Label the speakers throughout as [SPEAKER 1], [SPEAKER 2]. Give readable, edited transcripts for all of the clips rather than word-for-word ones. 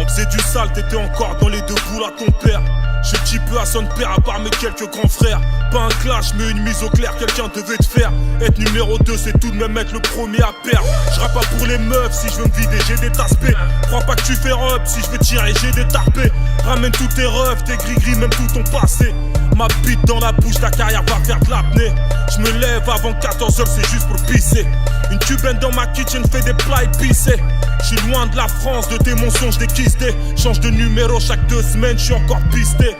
[SPEAKER 1] On faisait du sale, t'étais encore dans les deux boules à ton père. Je suis petit peu à son père à part mes quelques grands frères. Pas un clash mais une mise au clair, quelqu'un devait te faire. Être numéro 2 c'est tout de même être le premier à perdre. Je rappe pas pour les meufs, si je veux me vider j'ai des taspés. Crois pas que tu fais rep, si je veux tirer j'ai des tarpés. Ramène tous tes refs, tes gris-gris, même tout ton passé. Ma bite dans la bouche, ta carrière va faire de l'apnée. Je me lève avant 14h, c'est juste pour pisser. Une cubaine dans ma kitchen fait des plats épicés. Je suis loin de la France, de tes mensonges déquistés. Change de numéro chaque 2 semaines, je suis encore pisté.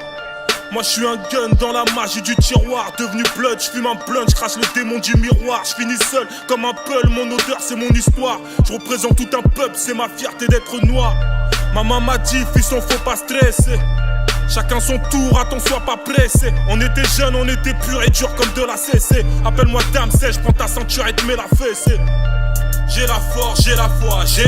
[SPEAKER 1] Moi je suis un gun dans la magie du tiroir. Devenu blood, je fume un blunt, je crache le démon du miroir. Je finis seul comme un peul, mon odeur c'est mon histoire. Je représente tout un peuple, c'est ma fierté d'être noir. Maman m'a dit, fils on faut pas stresser. Chacun son tour, attends sois pas pressé. On était jeunes, on était purs et durs comme de la CC. Appelle-moi dame sèche, prends ta ceinture et te mets la fessée. J'ai la force, j'ai la foi, j'ai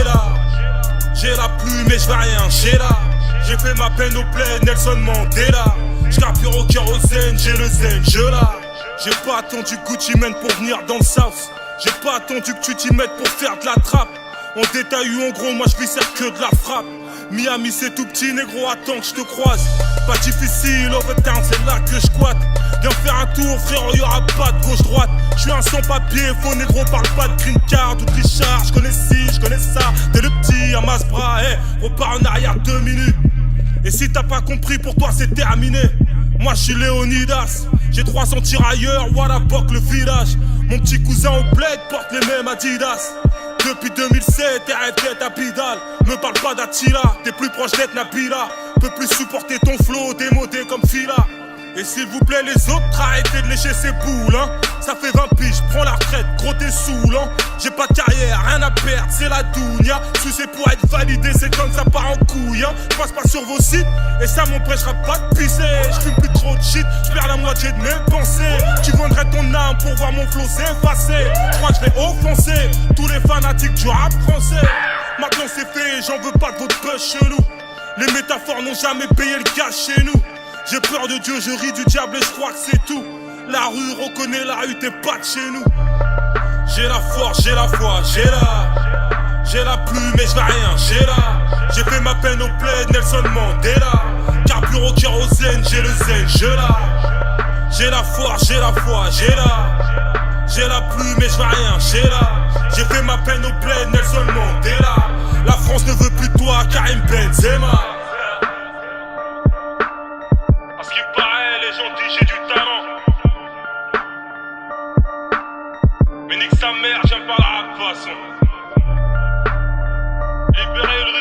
[SPEAKER 1] la plume mais je vais rien, j'ai fait ma peine au plein, Nelson Mandela. J'carbure au kérosène, j'ai le zen, je l'ai. J'ai pas attendu Gucci Mane pour venir dans le South. J'ai pas attendu que tu t'y mettes pour faire de la trappe. En détail ou en gros, moi je vis que de la frappe. Miami c'est tout petit, négro, attends que je te croise. Pas difficile, Overtown c'est là que je squatte. Viens faire un tour frérot, y'aura pas de gauche-droite. J'suis un sans-papier, faux négro, parle pas de green card ou de Richard. J'connais ci, j'connais ça, t'es le petit à Masbra, repars en arrière 2 minutes. Et si t'as pas compris, pour toi c'est terminé. Moi j'suis Léonidas, j'ai 300 tirailleurs, voilà boc le village. Mon petit cousin au bled porte les mêmes Adidas. Depuis 2007, t'es rêvé à Pidal. Me parle pas d'Attila, t'es plus proche d'être Nabila. Peux plus supporter ton flow, démodé comme Fila. Et s'il vous plaît les autres, arrêtez de lécher ces boules hein. Ça fait 20 piges, prends la retraite, gros t'es saoulant. J'ai pas de carrière, rien à perdre, c'est la dounia. Sucé pour être validé, c'est comme ça part en couille hein. J'passe pas sur vos sites, et ça m'empêchera pas de pisser. J'fume plus trop de shit, j'perds la moitié de mes pensées. Tu vendrais ton âme pour voir mon flow s'effacer. J'crois que j'vais offenser tous les fanatiques du rap français. Maintenant c'est fait, j'en veux pas de votre buzz chelou. Les métaphores n'ont jamais payé le gaz chez nous. J'ai peur de Dieu, je ris du diable et je crois que c'est tout. La rue reconnaît la rue, t'es pas de chez nous. J'ai la force, j'ai la foi, j'ai la plume mais je vais rien, j'ai fait ma peine au plaid, Nelson Mandela. Carbure au kérosène, j'ai le zen, j'ai la force, j'ai la foi, j'ai la plume mais je vais rien, j'ai fait ma peine au plaid, Nelson Mandela. La France ne veut plus de toi, Karim Benzema. J'ai du talent. Mais nique sa mère, j'aime pas la rap façon. Libérer le